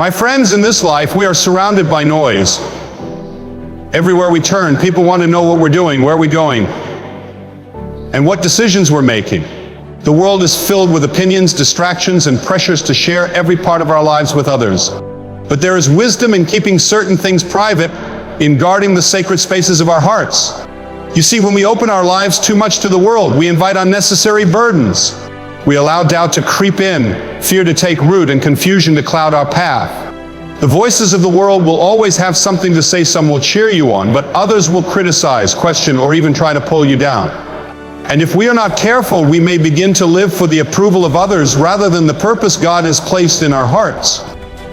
My friends, in this life, we are surrounded by noise. Everywhere we turn, people want to know what we're doing, where we're going, and what decisions we're making. The world is filled with opinions, distractions, and pressures to share every part of our lives with others. But there is wisdom in keeping certain things private, in guarding the sacred spaces of our hearts. You see, when we open our lives too much to the world, we invite unnecessary burdens. We allow doubt to creep in, fear to take root, and confusion to cloud our path. The voices of the world will always have something to say. Some will cheer you on, but others will criticize, question, or even try to pull you down. And if we are not careful, we may begin to live for the approval of others rather than the purpose God has placed in our hearts.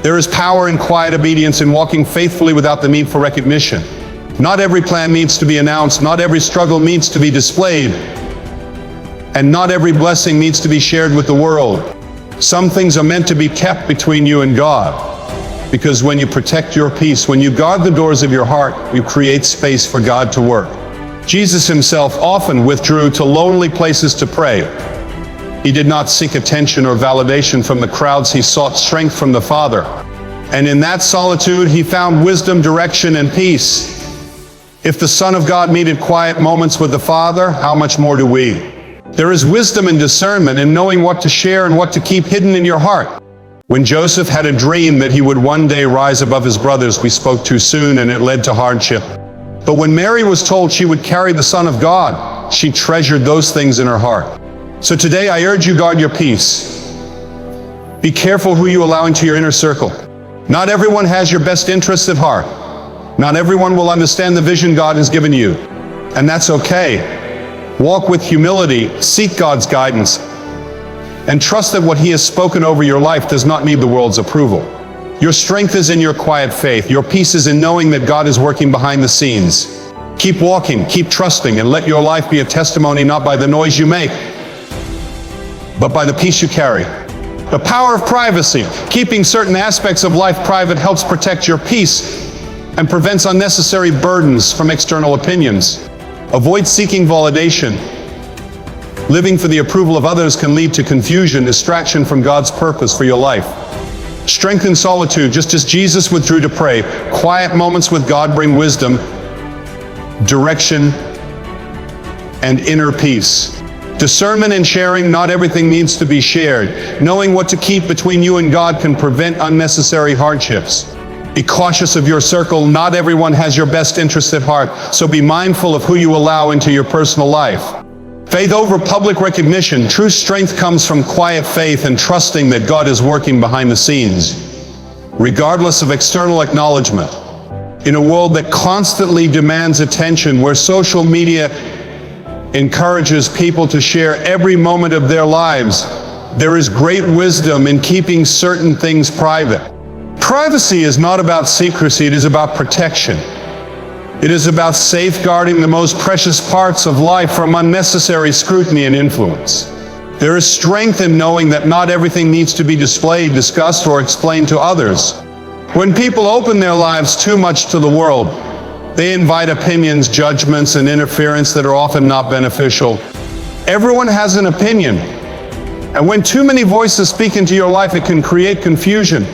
There is power in quiet obedience, in walking faithfully without the need for recognition. Not every plan needs to be announced, not every struggle needs to be displayed, and not every blessing needs to be shared with the world. Some things are meant to be kept between you and God, because when you protect your peace, when you guard the doors of your heart, you create space for God to work. Jesus himself often withdrew to lonely places to pray. He did not seek attention or validation from the crowds. He sought strength from the Father. And in that solitude, he found wisdom, direction, and peace. If the Son of God needed quiet moments with the Father, how much more do we? There is wisdom and discernment in knowing what to share and what to keep hidden in your heart. When Joseph had a dream that he would one day rise above his brothers, we spoke too soon and it led to hardship. But when Mary was told she would carry the Son of God, she treasured those things in her heart. So today I urge you, guard your peace. Be careful who you allow into your inner circle. Not everyone has your best interests at heart. Not everyone will understand the vision God has given you, and that's okay. Walk with humility, seek God's guidance, and trust that what He has spoken over your life does not need the world's approval. Your strength is in your quiet faith. Your peace is in knowing that God is working behind the scenes. Keep walking, keep trusting, and let your life be a testimony not by the noise you make, but by the peace you carry. The power of privacy. Keeping certain aspects of life private helps protect your peace and prevents unnecessary burdens from external opinions. Avoid seeking validation. Living for the approval of others can lead to confusion, distraction from God's purpose for your life. Strengthen solitude, just as Jesus withdrew to pray. Quiet moments with God bring wisdom, direction, and inner peace. Discernment and sharing. Not everything needs to be shared. Knowing what to keep between you and God can prevent unnecessary hardships. Be cautious of your circle. Not everyone has your best interest at heart, so be mindful of who you allow into your personal life. Faith over public recognition. True strength comes from quiet faith and trusting that God is working behind the scenes, regardless of external acknowledgement. In a world that constantly demands attention, where social media encourages people to share every moment of their lives, there is great wisdom in keeping certain things private. Privacy is not about secrecy, it is about protection. It is about safeguarding the most precious parts of life from unnecessary scrutiny and influence. There is strength in knowing that not everything needs to be displayed, discussed, or explained to others. When people open their lives too much to the world, they invite opinions, judgments, and interference that are often not beneficial. Everyone has an opinion, and when too many voices speak into your life, it can create confusion.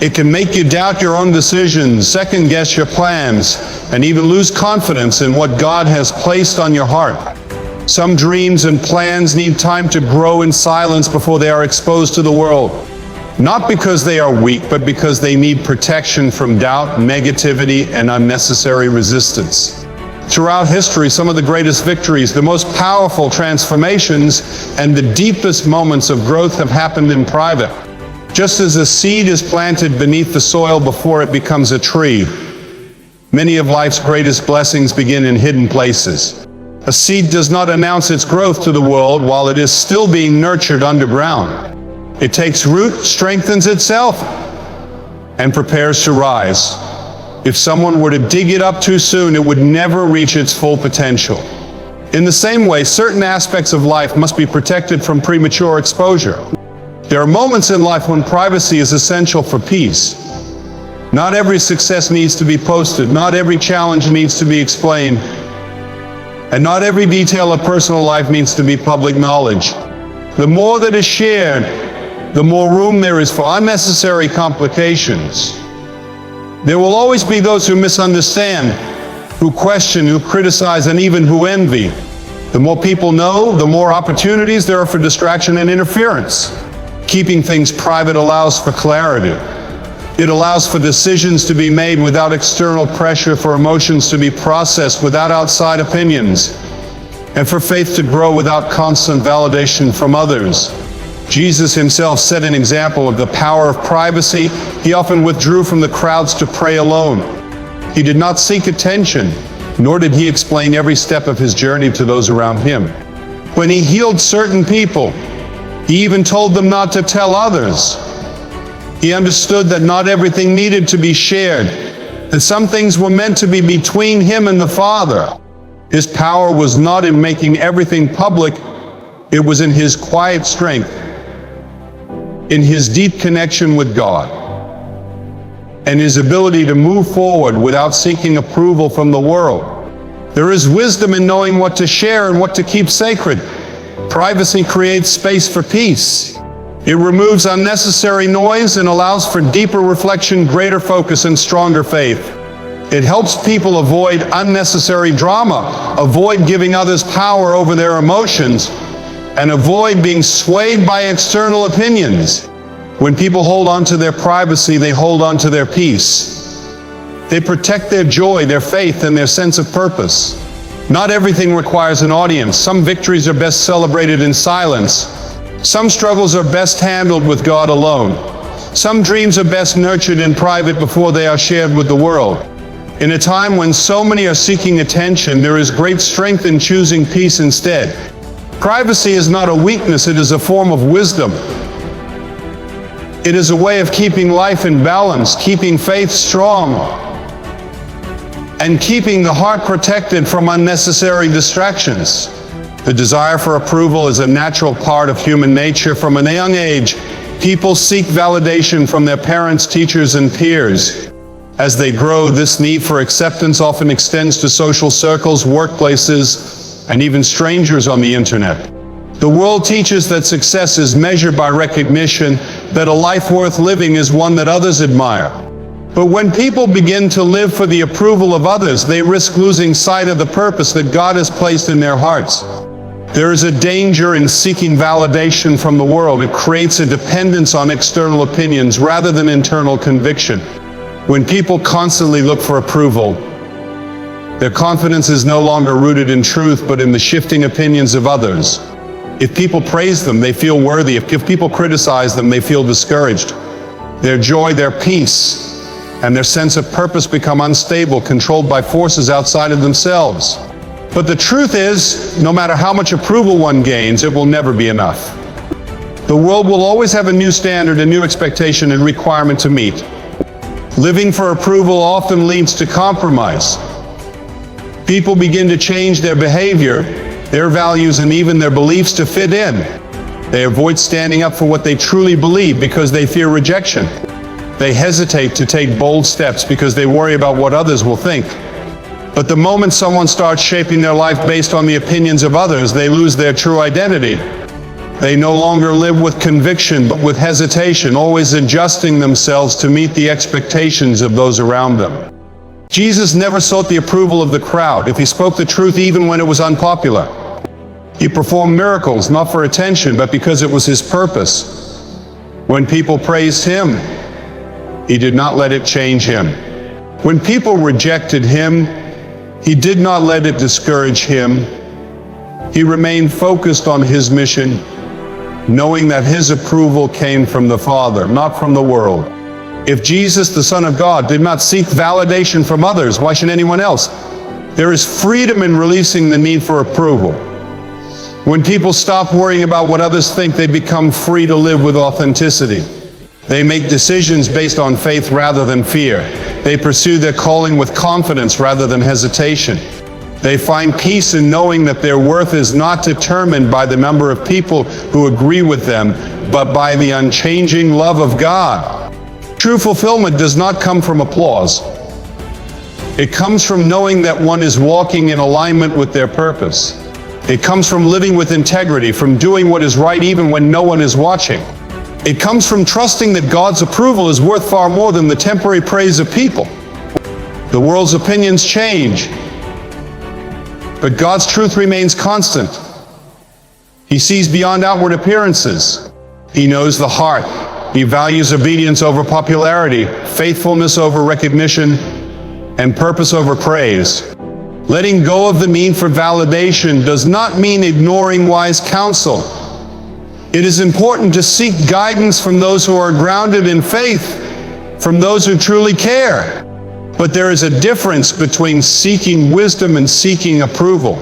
It can make you doubt your own decisions, second-guess your plans, and even lose confidence in what God has placed on your heart. Some dreams and plans need time to grow in silence before they are exposed to the world. Not because they are weak, but because they need protection from doubt, negativity, and unnecessary resistance. Throughout history, some of the greatest victories, the most powerful transformations, and the deepest moments of growth have happened in private. Just as a seed is planted beneath the soil before it becomes a tree, many of life's greatest blessings begin in hidden places. A seed does not announce its growth to the world while it is still being nurtured underground. It takes root, strengthens itself, and prepares to rise. If someone were to dig it up too soon, it would never reach its full potential. In the same way, certain aspects of life must be protected from premature exposure. There are moments in life when privacy is essential for peace. Not every success needs to be posted. Not every challenge needs to be explained. And not every detail of personal life needs to be public knowledge. The more that is shared, the more room there is for unnecessary complications. There will always be those who misunderstand, who question, who criticize, and even who envy. The more people know, the more opportunities there are for distraction and interference. Keeping things private allows for clarity. It allows for decisions to be made without external pressure, for emotions to be processed without outside opinions, and for faith to grow without constant validation from others. Jesus himself set an example of the power of privacy. He often withdrew from the crowds to pray alone. He did not seek attention, nor did he explain every step of his journey to those around him. When he healed certain people, he even told them not to tell others. He understood that not everything needed to be shared, that some things were meant to be between him and the Father. His power was not in making everything public, it was in his quiet strength, in his deep connection with God, and his ability to move forward without seeking approval from the world. There is wisdom in knowing what to share and what to keep sacred. Privacy creates space for peace. It removes unnecessary noise and allows for deeper reflection, greater focus, and stronger faith. It helps people avoid unnecessary drama, avoid giving others power over their emotions, and avoid being swayed by external opinions. When people hold on to their privacy, they hold on to their peace. They protect their joy, their faith, and their sense of purpose. Not everything requires an audience. Some victories are best celebrated in silence. Some struggles are best handled with God alone. Some dreams are best nurtured in private before they are shared with the world. In a time when so many are seeking attention, there is great strength in choosing peace instead. Privacy is not a weakness, it is a form of wisdom. It is a way of keeping life in balance, keeping faith strong, and keeping the heart protected from unnecessary distractions. The desire for approval is a natural part of human nature. From a young age, people seek validation from their parents, teachers, and peers. As they grow, this need for acceptance often extends to social circles, workplaces, and even strangers on the internet. The world teaches that success is measured by recognition, that a life worth living is one that others admire. But when people begin to live for the approval of others, they risk losing sight of the purpose that God has placed in their hearts. There is a danger in seeking validation from the world. It creates a dependence on external opinions rather than internal conviction. When people constantly look for approval, their confidence is no longer rooted in truth, but in the shifting opinions of others. If people praise them, they feel worthy. If people criticize them, they feel discouraged. Their joy, their peace, and their sense of purpose become unstable, controlled by forces outside of themselves. But the truth is, no matter how much approval one gains, it will never be enough. The world will always have a new standard, a new expectation and requirement to meet. Living for approval often leads to compromise. People begin to change their behavior, their values, and even their beliefs to fit in. They avoid standing up for what they truly believe because they fear rejection. They hesitate to take bold steps because they worry about what others will think. But the moment someone starts shaping their life based on the opinions of others, they lose their true identity. They no longer live with conviction, but with hesitation, always adjusting themselves to meet the expectations of those around them. Jesus never sought the approval of the crowd. If he spoke the truth even when it was unpopular, he performed miracles not for attention, but because it was his purpose. When people praised him, he did not let it change him. When people rejected him, he did not let it discourage him. He remained focused on his mission, knowing that his approval came from the Father, not from the world. If Jesus, the Son of God, did not seek validation from others, why should anyone else? There is freedom in releasing the need for approval. When people stop worrying about what others think, they become free to live with authenticity. They make decisions based on faith rather than fear. They pursue their calling with confidence rather than hesitation. They find peace in knowing that their worth is not determined by the number of people who agree with them, but by the unchanging love of God. True fulfillment does not come from applause. It comes from knowing that one is walking in alignment with their purpose. It comes from living with integrity, from doing what is right even when no one is watching. It comes from trusting that God's approval is worth far more than the temporary praise of people. The world's opinions change, but God's truth remains constant. He sees beyond outward appearances. He knows the heart. He values obedience over popularity, faithfulness over recognition, and purpose over praise. Letting go of the need for validation does not mean ignoring wise counsel. It is important to seek guidance from those who are grounded in faith, from those who truly care. But there is a difference between seeking wisdom and seeking approval.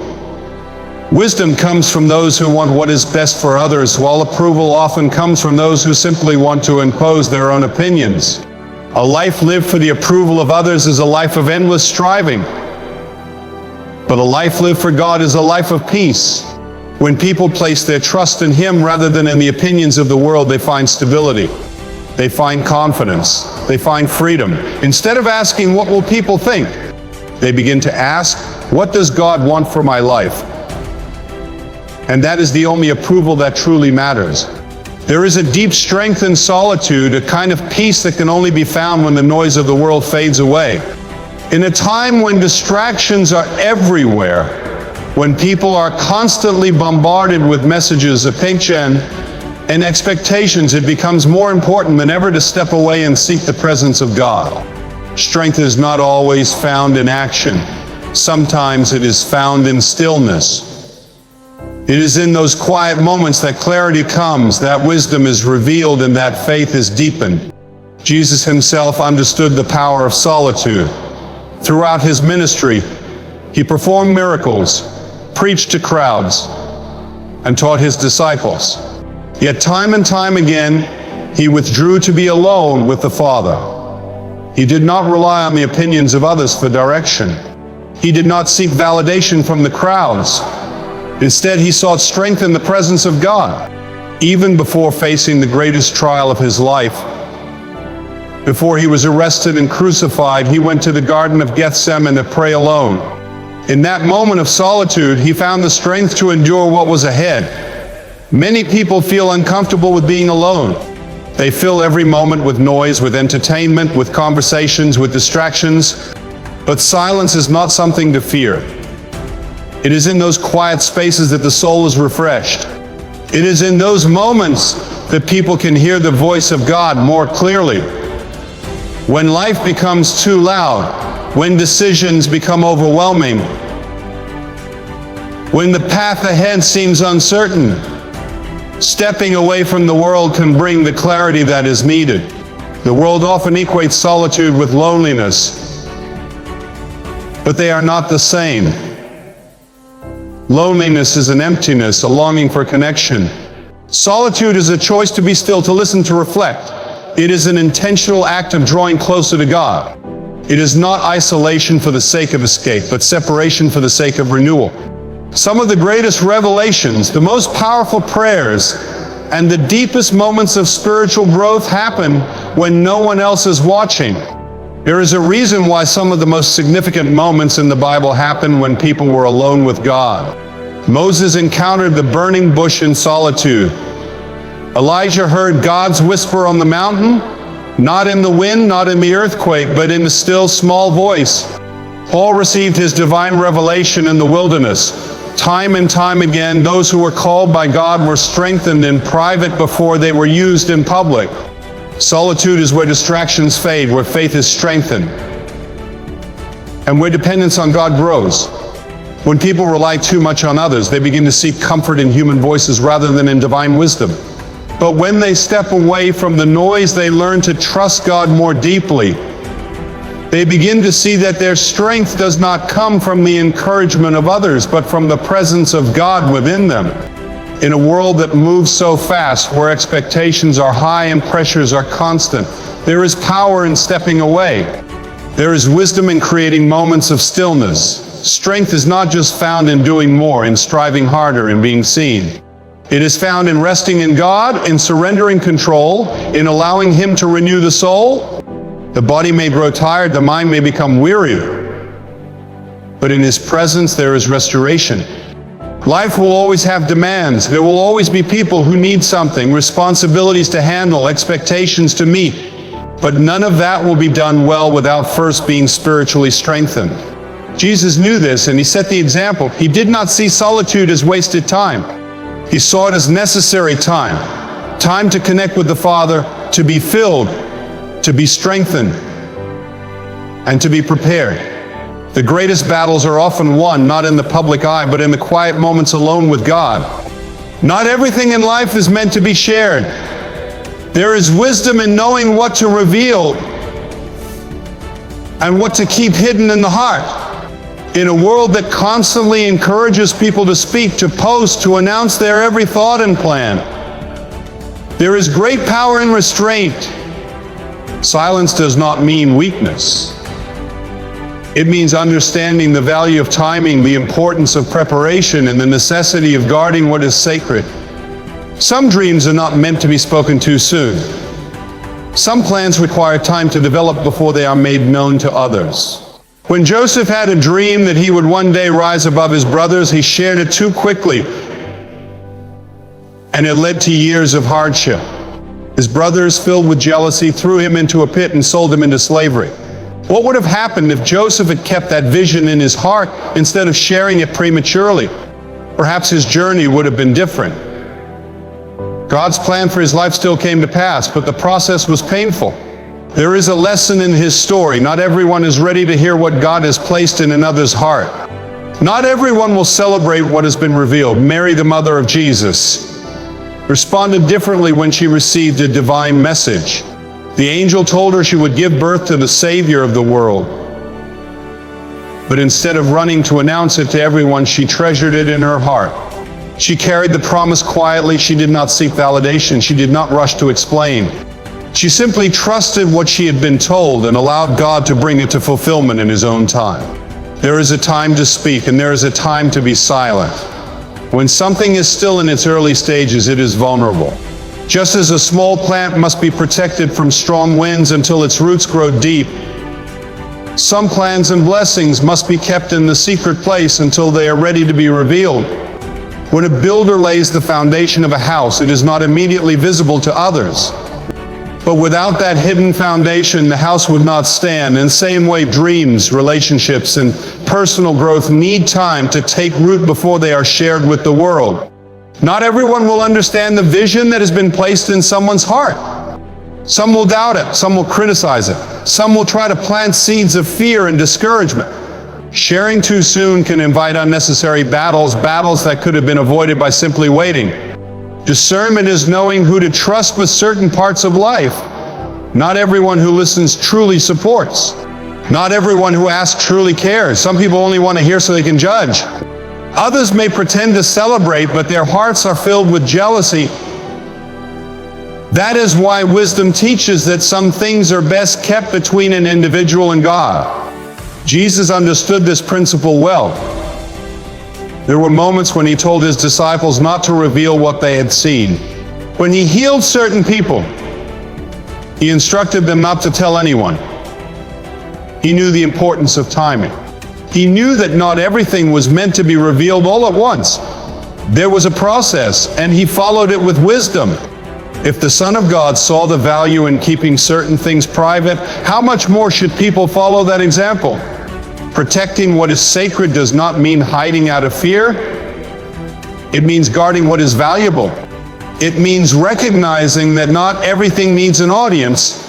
Wisdom comes from those who want what is best for others, while approval often comes from those who simply want to impose their own opinions. A life lived for the approval of others is a life of endless striving. But a life lived for God is a life of peace. When people place their trust in Him rather than in the opinions of the world, they find stability. They find confidence. They find freedom. Instead of asking, what will people think? They begin to ask, what does God want for my life? And that is the only approval that truly matters. There is a deep strength in solitude, a kind of peace that can only be found when the noise of the world fades away. In a time when distractions are everywhere, when people are constantly bombarded with messages, opinion, and expectations, it becomes more important than ever to step away and seek the presence of God. Strength is not always found in action. Sometimes it is found in stillness. It is in those quiet moments that clarity comes, that wisdom is revealed, and that faith is deepened. Jesus Himself understood the power of solitude. Throughout His ministry, He performed miracles, preached to crowds, and taught His disciples. Yet time and time again, He withdrew to be alone with the Father. He did not rely on the opinions of others for direction. He did not seek validation from the crowds. Instead, He sought strength in the presence of God. Even before facing the greatest trial of His life, before He was arrested and crucified, He went to the Garden of Gethsemane to pray alone. In that moment of solitude, He found the strength to endure what was ahead. Many people feel uncomfortable with being alone. They fill every moment with noise, with entertainment, with conversations, with distractions. But silence is not something to fear. It is in those quiet spaces that the soul is refreshed. It is in those moments that people can hear the voice of God more clearly. When life becomes too loud, when decisions become overwhelming, when the path ahead seems uncertain, stepping away from the world can bring the clarity that is needed. The world often equates solitude with loneliness, but they are not the same. Loneliness is an emptiness, a longing for connection. Solitude is a choice to be still, to listen, to reflect. It is an intentional act of drawing closer to God. It is not isolation for the sake of escape, but separation for the sake of renewal. Some of the greatest revelations, the most powerful prayers, and the deepest moments of spiritual growth happen when no one else is watching. There is a reason why some of the most significant moments in the Bible happen when people were alone with God. Moses encountered the burning bush in solitude. Elijah heard God's whisper on the mountain, not in the wind, not in the earthquake, but in a still small voice. Paul received his divine revelation in the wilderness. Time and time again, those who were called by God were strengthened in private before they were used in public. Solitude is where distractions fade, where faith is strengthened, and where dependence on God grows. When people rely too much on others, they begin to seek comfort in human voices rather than in divine wisdom. But when they step away from the noise, they learn to trust God more deeply. They begin to see that their strength does not come from the encouragement of others, but from the presence of God within them. In a world that moves so fast, where expectations are high and pressures are constant, there is power in stepping away. There is wisdom in creating moments of stillness. Strength is not just found in doing more, in striving harder, in being seen. It is found in resting in God, in surrendering control, in allowing Him to renew the soul. The body may grow tired, the mind may become weary, but in His presence there is restoration. Life will always have demands. There will always be people who need something, responsibilities to handle, expectations to meet. But none of that will be done well without first being spiritually strengthened. Jesus knew this, and he set the example. He did not see solitude as wasted time. He saw it as necessary time. Time to connect with the Father, to be filled, to be strengthened, and to be prepared. The greatest battles are often won, not in the public eye, but in the quiet moments alone with God. Not everything in life is meant to be shared. There is wisdom in knowing what to reveal and what to keep hidden in the heart. In a world that constantly encourages people to speak, to post, to announce their every thought and plan, there is great power in restraint. Silence does not mean weakness. It means understanding the value of timing, the importance of preparation, and the necessity of guarding what is sacred. Some dreams are not meant to be spoken too soon. Some plans require time to develop before they are made known to others. When Joseph had a dream that he would one day rise above his brothers, he shared it too quickly, and it led to years of hardship. His brothers, filled with jealousy, threw him into a pit and sold him into slavery. What would have happened if Joseph had kept that vision in his heart instead of sharing it prematurely? Perhaps his journey would have been different. God's plan for his life still came to pass, but the process was painful. There is a lesson in his story. Not everyone is ready to hear what God has placed in another's heart. Not everyone will celebrate what has been revealed. Mary, the mother of Jesus, responded differently when she received a divine message. The angel told her she would give birth to the Savior of the world. But instead of running to announce it to everyone, she treasured it in her heart. She carried the promise quietly. She did not seek validation. She did not rush to explain. She simply trusted what she had been told and allowed God to bring it to fulfillment in His own time. There is a time to speak, and there is a time to be silent. When something is still in its early stages, it is vulnerable. Just as a small plant must be protected from strong winds until its roots grow deep, some plans and blessings must be kept in the secret place until they are ready to be revealed. When a builder lays the foundation of a house, it is not immediately visible to others. But without that hidden foundation, the house would not stand. In the same way, dreams, relationships, and personal growth need time to take root before they are shared with the world. Not everyone will understand the vision that has been placed in someone's heart. Some will doubt it. Some will criticize it. Some will try to plant seeds of fear and discouragement. Sharing too soon can invite unnecessary battles that could have been avoided by simply waiting. Discernment is knowing who to trust with certain parts of life. Not everyone who listens truly supports. Not everyone who asks truly cares. Some people only want to hear so they can judge. Others may pretend to celebrate, but their hearts are filled with jealousy. That is why wisdom teaches that some things are best kept between an individual and God. Jesus understood this principle well. There were moments when he told his disciples not to reveal what they had seen. When he healed certain people, he instructed them not to tell anyone. He knew the importance of timing. He knew that not everything was meant to be revealed all at once. There was a process, and he followed it with wisdom. If the Son of God saw the value in keeping certain things private, how much more should people follow that example? Protecting what is sacred does not mean hiding out of fear. It means guarding what is valuable. It means recognizing that not everything needs an audience,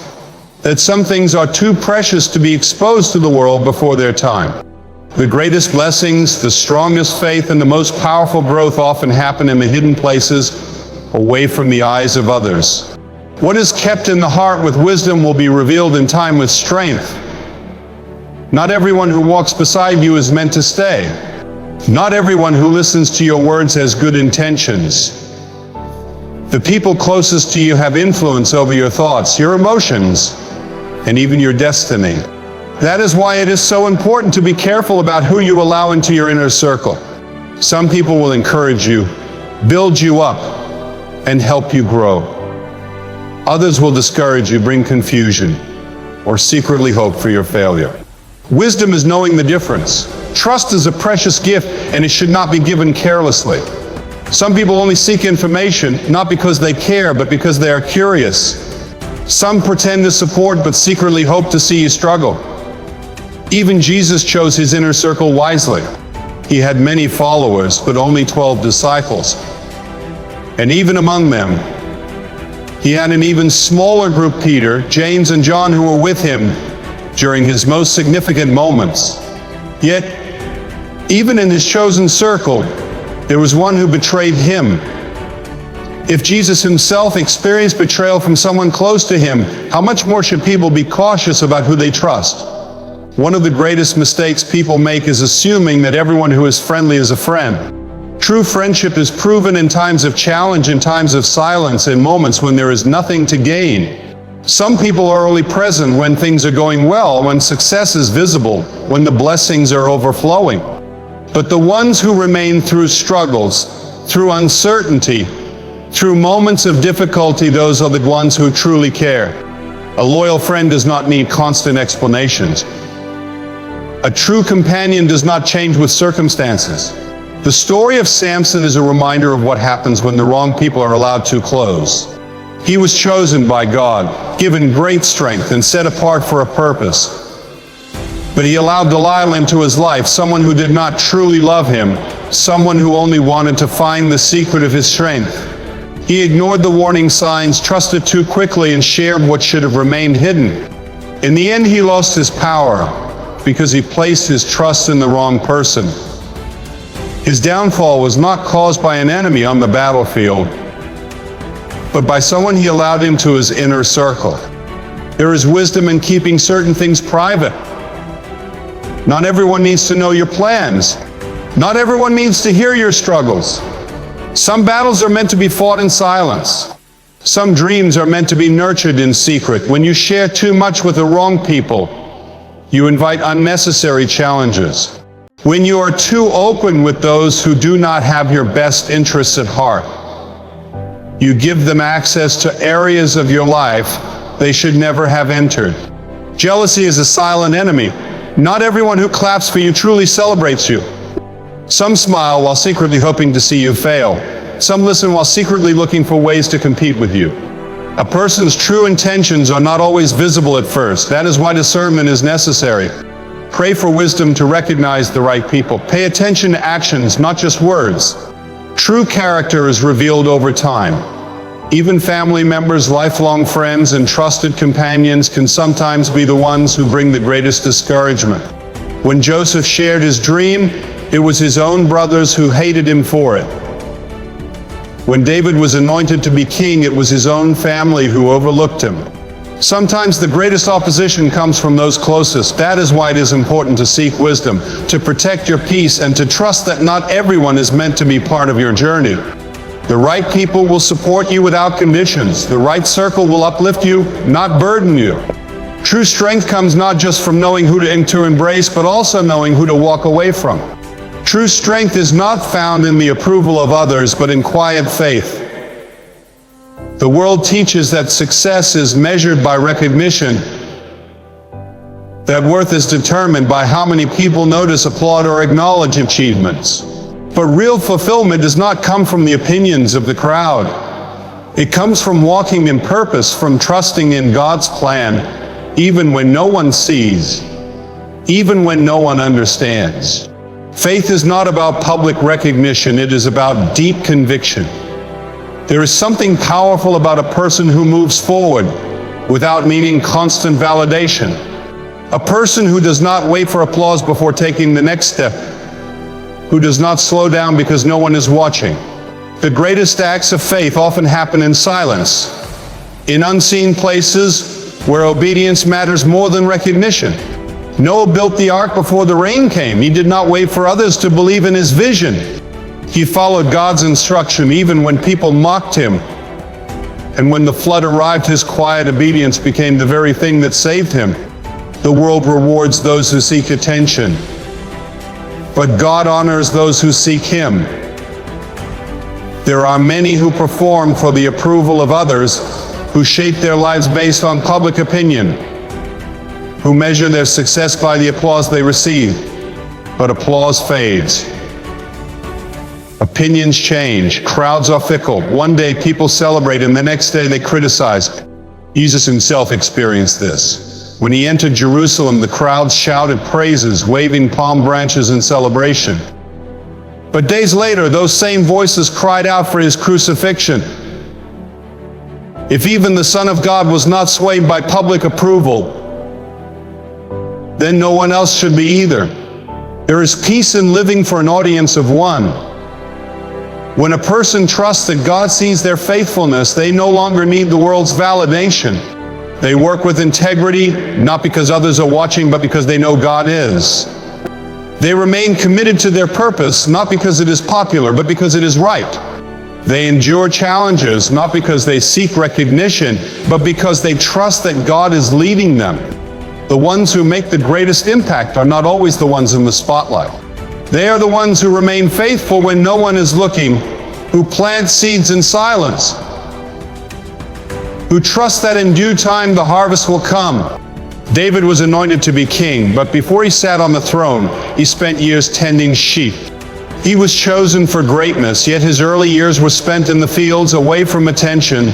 that some things are too precious to be exposed to the world before their time. The greatest blessings, the strongest faith, and the most powerful growth often happen in the hidden places, away from the eyes of others. What is kept in the heart with wisdom will be revealed in time with strength. Not everyone who walks beside you is meant to stay. Not everyone who listens to your words has good intentions. The people closest to you have influence over your thoughts, your emotions, and even your destiny. That is why it is so important to be careful about who you allow into your inner circle. Some people will encourage you, build you up, and help you grow. Others will discourage you, bring confusion, or secretly hope for your failure. Wisdom is knowing the difference. Trust is a precious gift. and it should not be given carelessly. Some people only seek information, not because they care, but because they are curious. Some pretend to support, but secretly hope to see you struggle. Even Jesus chose his inner circle wisely. He had many followers, but only 12 disciples. And even among them, he had an even smaller group, Peter, James, and John, who were with him during his most significant moments. Yet, even in his chosen circle, there was one who betrayed him. If Jesus himself experienced betrayal from someone close to him, how much more should people be cautious about who they trust? One of the greatest mistakes people make is assuming that everyone who is friendly is a friend. True friendship is proven in times of challenge, in times of silence, in moments when there is nothing to gain. Some people are only present when things are going well, when success is visible, when the blessings are overflowing. But the ones who remain through struggles, through uncertainty, through moments of difficulty, those are the ones who truly care. A loyal friend does not need constant explanations. A true companion does not change with circumstances. The story of Samson is a reminder of what happens when the wrong people are allowed too close. He was chosen by God, given great strength, and set apart for a purpose. But he allowed Delilah into his life, someone who did not truly love him, someone who only wanted to find the secret of his strength. He ignored the warning signs, trusted too quickly, and shared what should have remained hidden. In the end, he lost his power because he placed his trust in the wrong person. His downfall was not caused by an enemy on the battlefield, but by someone he allowed into his inner circle. There is wisdom in keeping certain things private. Not everyone needs to know your plans. Not everyone needs to hear your struggles. Some battles are meant to be fought in silence. Some dreams are meant to be nurtured in secret. When you share too much with the wrong people, you invite unnecessary challenges. When you are too open with those who do not have your best interests at heart, you give them access to areas of your life they should never have entered. Jealousy is a silent enemy. Not everyone who claps for you truly celebrates you. Some smile while secretly hoping to see you fail. Some listen while secretly looking for ways to compete with you. A person's true intentions are not always visible at first. That is why discernment is necessary. Pray for wisdom to recognize the right people. Pay attention to actions, not just words. True character is revealed over time. Even family members, lifelong friends, and trusted companions can sometimes be the ones who bring the greatest discouragement. When Joseph shared his dream, it was his own brothers who hated him for it. When David was anointed to be king, it was his own family who overlooked him. Sometimes the greatest opposition comes from those closest. That is why it is important to seek wisdom, to protect your peace, and to trust that not everyone is meant to be part of your journey. The right people will support you without conditions. The right circle will uplift you, not burden you. True strength comes not just from knowing who to embrace, but also knowing who to walk away from. True strength is not found in the approval of others, but in quiet faith. The world teaches that success is measured by recognition, that worth is determined by how many people notice, applaud, or acknowledge achievements. But real fulfillment does not come from the opinions of the crowd. It comes from walking in purpose, from trusting in God's plan, even when no one sees, even when no one understands. Faith is not about public recognition, it is about deep conviction. There is something powerful about a person who moves forward without needing constant validation. A person who does not wait for applause before taking the next step, who does not slow down because no one is watching. The greatest acts of faith often happen in silence, in unseen places where obedience matters more than recognition. Noah built the ark before the rain came. He did not wait for others to believe in his vision. He followed God's instruction even when people mocked him. And when the flood arrived, his quiet obedience became the very thing that saved him. The world rewards those who seek attention, but God honors those who seek Him. There are many who perform for the approval of others, who shape their lives based on public opinion, who measure their success by the applause they receive. But applause fades. Opinions change. Crowds are fickle. One day people celebrate and the next day they criticize. Jesus himself experienced this. When he entered Jerusalem, the crowds shouted praises, waving palm branches in celebration. But days later, those same voices cried out for his crucifixion. If even the Son of God was not swayed by public approval, then no one else should be either. There is peace in living for an audience of one. When a person trusts that God sees their faithfulness, they no longer need the world's validation. They work with integrity, not because others are watching, but because they know God is. They remain committed to their purpose, not because it is popular, but because it is right. They endure challenges, not because they seek recognition, but because they trust that God is leading them. The ones who make the greatest impact are not always the ones in the spotlight. They are the ones who remain faithful when no one is looking, who plant seeds in silence, who trust that in due time the harvest will come. David was anointed to be king, but before he sat on the throne, he spent years tending sheep. He was chosen for greatness, yet his early years were spent in the fields, away from attention,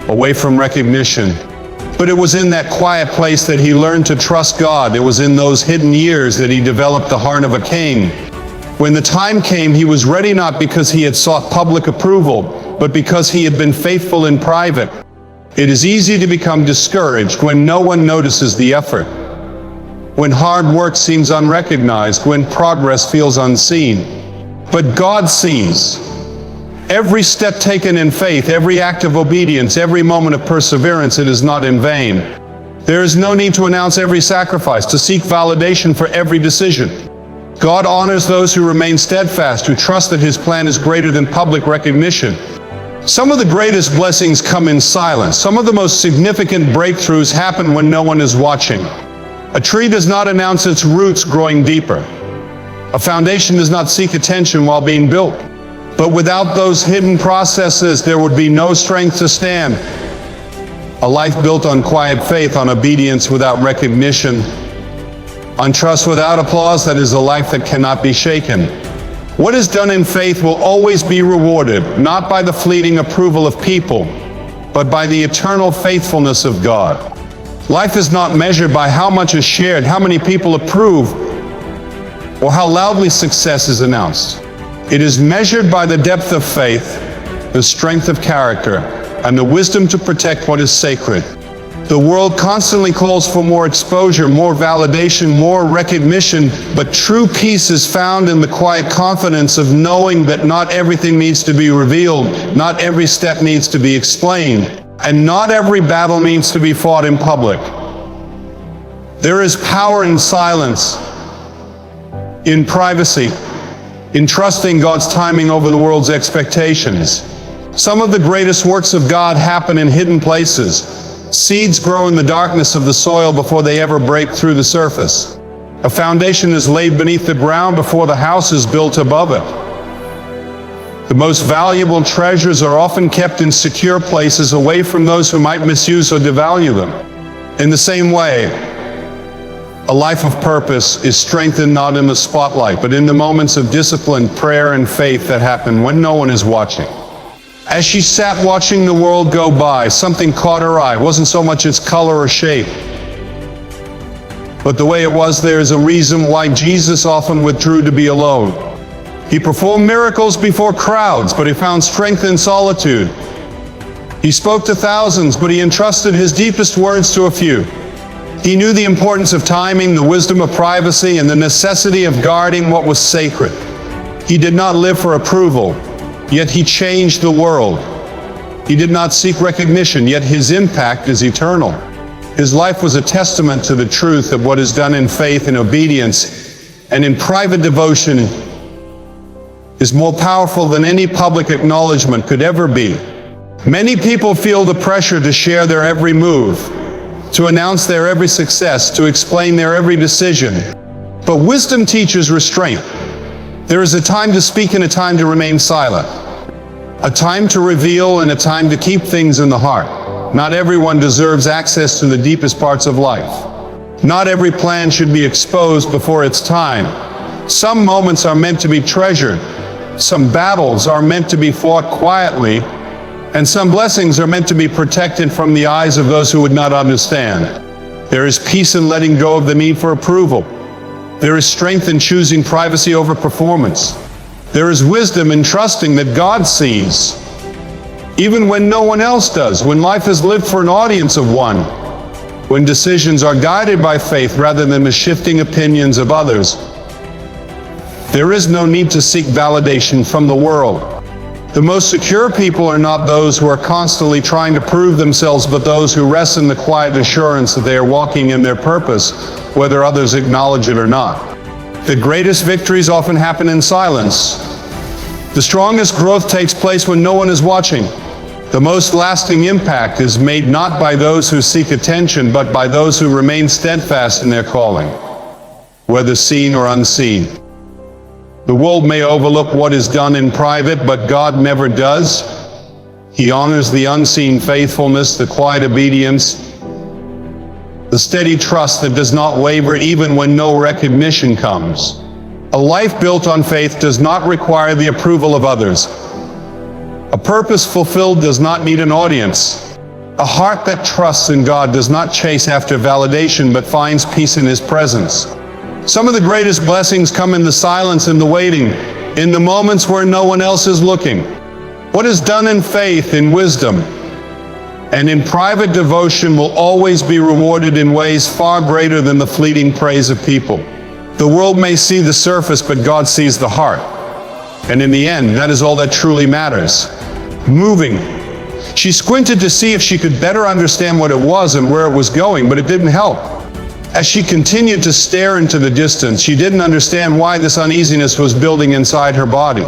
away from recognition. But it was in that quiet place that he learned to trust God. It was in those hidden years that he developed the heart of a king. When the time came, he was ready not because he had sought public approval, but because he had been faithful in private. It is easy to become discouraged when no one notices the effort, when hard work seems unrecognized, when progress feels unseen. But God sees. Every step taken in faith, every act of obedience, every moment of perseverance, it is not in vain. There is no need to announce every sacrifice, to seek validation for every decision. God honors those who remain steadfast, who trust that his plan is greater than public recognition. Some of the greatest blessings come in silence. Some of the most significant breakthroughs happen when no one is watching. A tree does not announce its roots growing deeper. A foundation does not seek attention while being built. But without those hidden processes, there would be no strength to stand. A life built on quiet faith, on obedience without recognition, on trust without applause, that is a life that cannot be shaken. What is done in faith will always be rewarded, not by the fleeting approval of people, but by the eternal faithfulness of God. Life is not measured by how much is shared, how many people approve, or how loudly success is announced. It is measured by the depth of faith, the strength of character, and the wisdom to protect what is sacred. The world constantly calls for more exposure, more validation, more recognition, but true peace is found in the quiet confidence of knowing that not everything needs to be revealed, not every step needs to be explained, and not every battle needs to be fought in public. There is power in silence, in privacy, in trusting God's timing over the world's expectations. Some of the greatest works of God happen in hidden places. Seeds grow in the darkness of the soil before they ever break through the surface. A foundation is laid beneath the ground before the house is built above it. The most valuable treasures are often kept in secure places, away from those who might misuse or devalue them. In the same way, a life of purpose is strengthened not in the spotlight, but in the moments of discipline, prayer, and faith that happen when no one is watching. As she sat watching the world go by, something caught her eye. It wasn't so much its color or shape, but the way it was. There is a reason why Jesus often withdrew to be alone. He performed miracles before crowds, but he found strength in solitude. He spoke to thousands, but he entrusted his deepest words to a few. He knew the importance of timing, the wisdom of privacy, and the necessity of guarding what was sacred. He did not live for approval, yet he changed the world. He did not seek recognition, yet his impact is eternal. His life was a testament to the truth of what is done in faith and obedience and in private devotion is more powerful than any public acknowledgement could ever be. Many people feel the pressure to share their every move, to announce their every success, to explain their every decision. But wisdom teaches restraint. There is a time to speak and a time to remain silent. A time to reveal and a time to keep things in the heart. Not everyone deserves access to the deepest parts of life. Not every plan should be exposed before its time. Some moments are meant to be treasured, Some battles are meant to be fought quietly, and some blessings are meant to be protected from the eyes of those who would not understand. There is peace in letting go of the need for approval. There is strength in choosing privacy over performance. There is wisdom in trusting that God sees, even when no one else does, when life is lived for an audience of one, when decisions are guided by faith rather than the shifting opinions of others. There is no need to seek validation from the world. The most secure people are not those who are constantly trying to prove themselves, but those who rest in the quiet assurance that they are walking in their purpose, whether others acknowledge it or not. The greatest victories often happen in silence. The strongest growth takes place when no one is watching. The most lasting impact is made not by those who seek attention, but by those who remain steadfast in their calling, whether seen or unseen. The world may overlook what is done in private, but God never does. He honors the unseen faithfulness, the quiet obedience, the steady trust that does not waver even when no recognition comes. A life built on faith does not require the approval of others. A purpose fulfilled does not need an audience. A heart that trusts in God does not chase after validation, but finds peace in His presence. Some of the greatest blessings come in the silence and the waiting, in the moments where no one else is looking. What is done in faith, in wisdom, and in private devotion will always be rewarded in ways far greater than the fleeting praise of people. The world may see the surface, but God sees the heart. And in the end, that is all that truly matters. Moving. She squinted to see if she could better understand what it was and where it was going, but it didn't help. As she continued to stare into the distance, she didn't understand why this uneasiness was building inside her body.